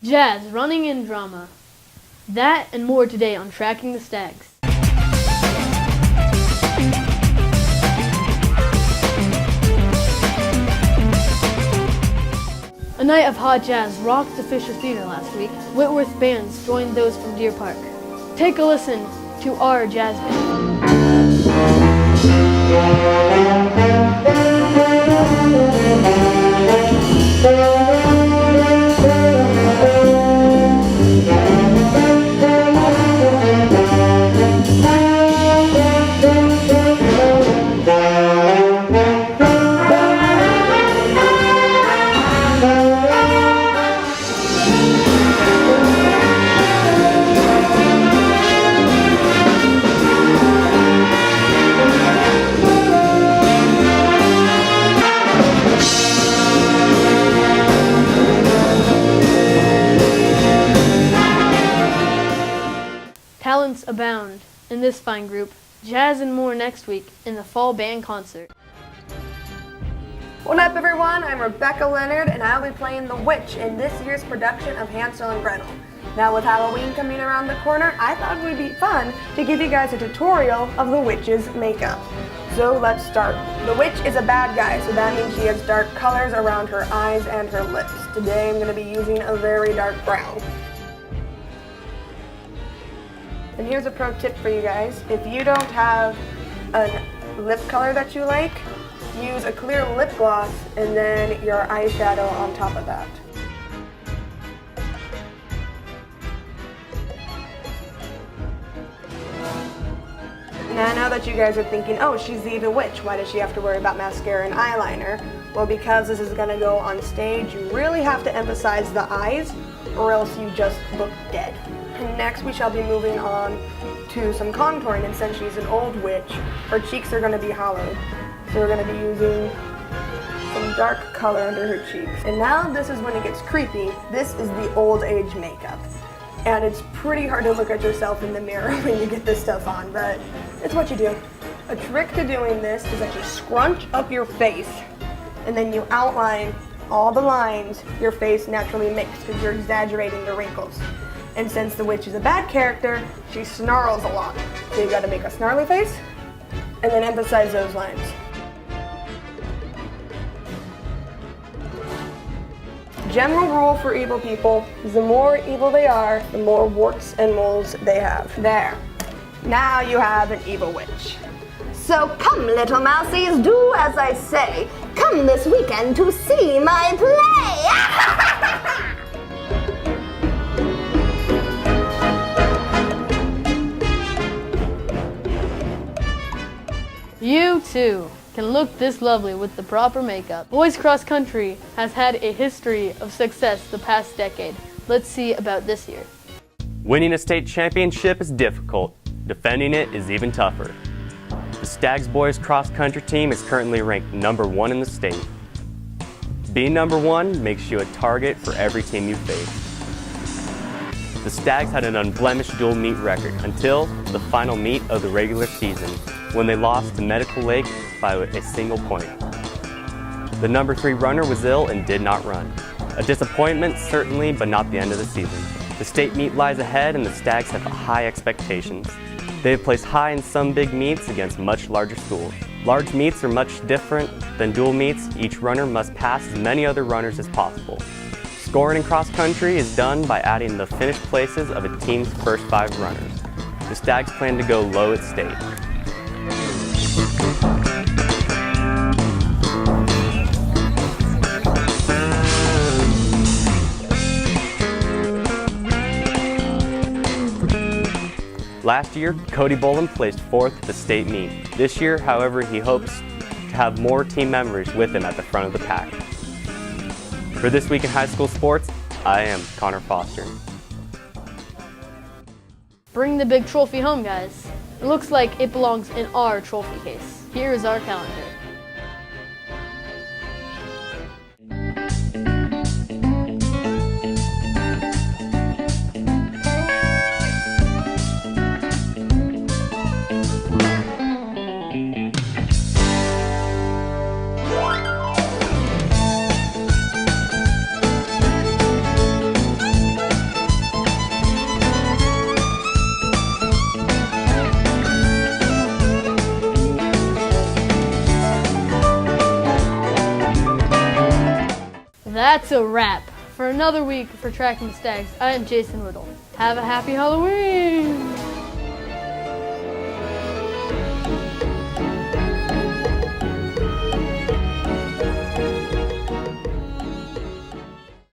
Jazz, running, and drama. That and more today on Tracking the Stags. A night of hot jazz rocked the Fisher Theater last week. Whitworth bands joined those from Deer Park. Take a listen to our jazz band. Talents abound in this fine group. Jazz and more next week in the fall band concert. What up, everyone? I'm Rebecca Leonard, and I'll be playing the witch in this year's production of Hansel and Gretel. Now, with Halloween coming around the corner, I thought it would be fun to give you guys a tutorial of the witch's makeup. So let's start. The witch is a bad guy, so that means she has dark colors around her eyes and her lips. Today, I'm going to be using a very dark brown. And here's a pro tip for you guys. If you don't have a lip color that you like, use a clear lip gloss and then your eyeshadow on top of that. Now I know that you guys are thinking, oh, she's the evil witch. Why does she have to worry about mascara and eyeliner? Well, because this is gonna go on stage, you really have to emphasize the eyes or else you just look dead. And next we shall be moving on to some contouring, and since she's an old witch, her cheeks are going to be hollowed. So we're going to be using some dark color under her cheeks. And now this is when it gets creepy. This is the old age makeup. And it's pretty hard to look at yourself in the mirror when you get this stuff on, but it's what you do. A trick to doing this is that you scrunch up your face and then you outline all the lines your face naturally makes because you're exaggerating the wrinkles. And since the witch is a bad character, she snarls a lot. So you gotta make a snarly face and then emphasize those lines. General rule for evil people is the more evil they are, the more warts and moles they have. There. Now you have an evil witch. So come, little mousies, do as I say. Come this weekend to see my play. You too can look this lovely with the proper makeup. Boys cross country has had a history of success the past decade. Let's see about this year. Winning a state championship is difficult. Defending it is even tougher. The STAGS boys cross country team is currently ranked #1 in the state. Being #1 makes you a target for every team you face. The STAGS had an unblemished dual meet record until the final meet of the regular season, when they lost to Medical Lake by a single point. The #3 runner was ill and did not run. A disappointment, certainly, but not the end of the season. The state meet lies ahead and the STAGS have high expectations. They have placed high in some big meets against much larger schools. Large meets are much different than dual meets. Each runner must pass as many other runners as possible. Scoring in cross country is done by adding the finished places of a team's first 5 runners. The STAGS plan to go low at state. Last year, Cody Boland placed 4th at the state meet. This year, however, he hopes to have more team members with him at the front of the pack. For This Week in High School Sports, I am Connor Foster. Bring the big trophy home, guys. It looks like it belongs in our trophy case. Here is our calendar. that's a wrap for another week for Tracking the Stags. I am Jason Whittle. Have a happy Halloween!